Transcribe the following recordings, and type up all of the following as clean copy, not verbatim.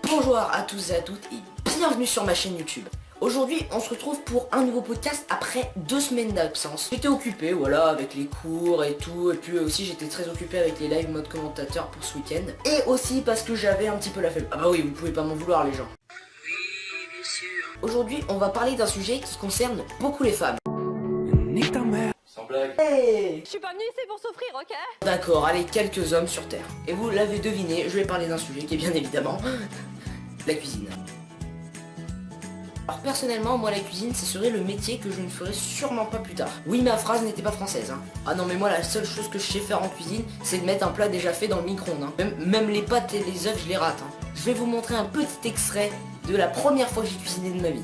Bonjour à tous et à toutes et bienvenue sur ma chaîne YouTube. Aujourd'hui on se retrouve pour un nouveau podcast après 2 semaines d'absence. J'étais occupé voilà avec les cours et tout, et puis aussi j'étais très occupé avec les lives mode commentateur pour ce week-end. Et aussi parce que j'avais un petit peu la flemme. Ah bah oui, vous pouvez pas m'en vouloir les gens. Aujourd'hui on va parler d'un sujet qui concerne beaucoup les femmes. Nique ta mère. Sans blague. Hey, Je suis pas venue ici pour souffrir, ok? d'accord, allez, quelques hommes sur Terre. Et vous l'avez deviné, je vais parler d'un sujet qui est bien évidemment la cuisine. Alors personnellement, moi la cuisine, ce serait le métier que je ne ferais sûrement pas plus tard. Oui, ma phrase n'était pas française, hein. Ah non mais moi la seule chose que je sais faire en cuisine, c'est de mettre un plat déjà fait dans le micro-ondes, hein. Même les pâtes et les œufs, je les rate, hein. Je vais vous montrer un petit extrait de la première fois que j'ai cuisiné de ma vie.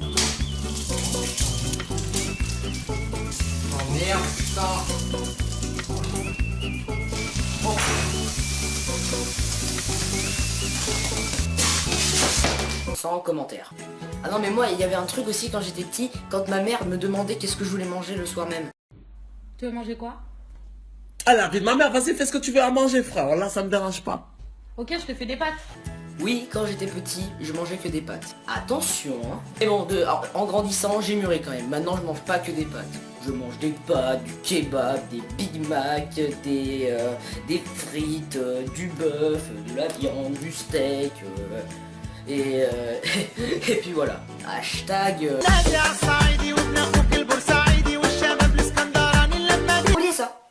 Oh merde, putain. Sans commentaire. Ah non mais moi il y avait un truc aussi quand j'étais petit, quand ma mère me demandait qu'est-ce que je voulais manger le soir même. Tu veux manger quoi? À la vie de ma mère, vas-y, fais ce que tu veux à manger, frère. Là, ça me dérange pas. Ok, je te fais des pâtes. Oui, quand j'étais petit, je mangeais que des pâtes. Attention, hein. Et bon, alors, en grandissant, j'ai mûri quand même. Maintenant, je mange pas que des pâtes. Je mange des pâtes, du kebab, des Big Mac, des frites, du bœuf, de la viande, du steak, et puis voilà. Hashtag... Oubliez ça.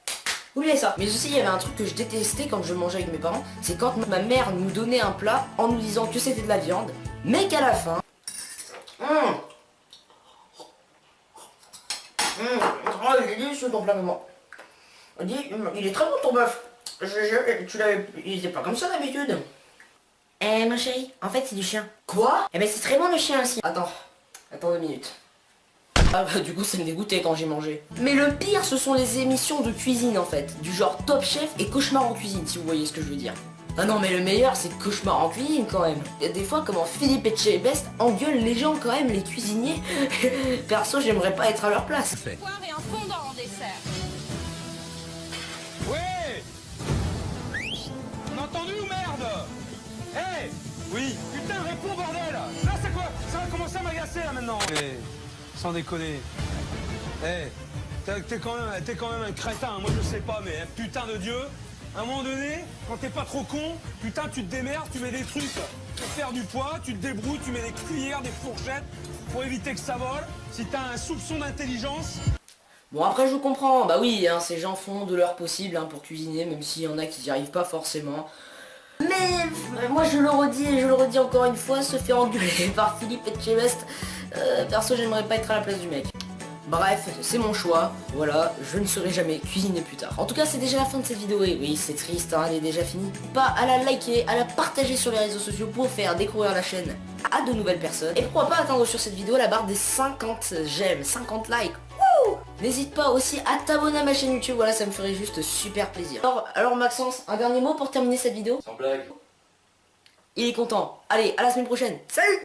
Oubliez ça. Mais aussi il y avait un truc que je détestais quand je mangeais avec mes parents, c'est quand ma mère nous donnait un plat en nous disant que c'était de la viande, mais qu'à la fin... Oh, il est délicieux ton plat maman. Il est très bon ton bœuf. Il était pas comme ça d'habitude. Eh ma chérie, en fait c'est du chien. Quoi? Eh ben c'est très bon le chien aussi. Attends 2 minutes. Ah bah du coup ça me dégoûtait quand j'ai mangé. Mais le pire ce sont les émissions de cuisine en fait. Du genre Top Chef et Cauchemar en cuisine si vous voyez ce que je veux dire. Ah non mais le meilleur c'est Cauchemar en cuisine quand même. Il y a des fois comment Philippe Etchebest engueule les gens quand même, les cuisiniers. Perso j'aimerais pas être à leur place. Poire et un fondant en dessert. Ouais. On a entendu ou merde? Hé. Oui. Putain, réponds bordel. Là c'est quoi? Ça va commencer à m'agacer là maintenant. Mais sans déconner. Hé. T'es quand même un crétin, moi je sais pas, mais putain de Dieu. À un moment donné, quand t'es pas trop con, putain tu te démerdes, tu mets des trucs pour faire du poids, tu te débrouilles, tu mets des cuillères, des fourchettes pour éviter que ça vole. Si t'as un soupçon d'intelligence. Bon après je vous comprends, bah oui, hein, ces gens font de leur possible hein, pour cuisiner, même s'il y en a qui n'y arrivent pas forcément. Mais moi je le redis et je le redis encore une fois, se faire engueuler par Philippe Etchebest, perso j'aimerais pas être à la place du mec. Bref, c'est mon choix, voilà, je ne saurai jamais cuisiner plus tard. En tout cas c'est déjà la fin de cette vidéo et oui c'est triste, hein, elle est déjà finie. Pas à la liker, à la partager sur les réseaux sociaux pour faire découvrir la chaîne à de nouvelles personnes. Et pourquoi pas atteindre sur cette vidéo la barre des 50 j'aime, 50 likes. N'hésite pas aussi à t'abonner à ma chaîne YouTube, voilà ça me ferait juste super plaisir. Alors Maxence, un dernier mot pour terminer cette vidéo? Sans blague. Il est content. Allez, à la semaine prochaine. Salut!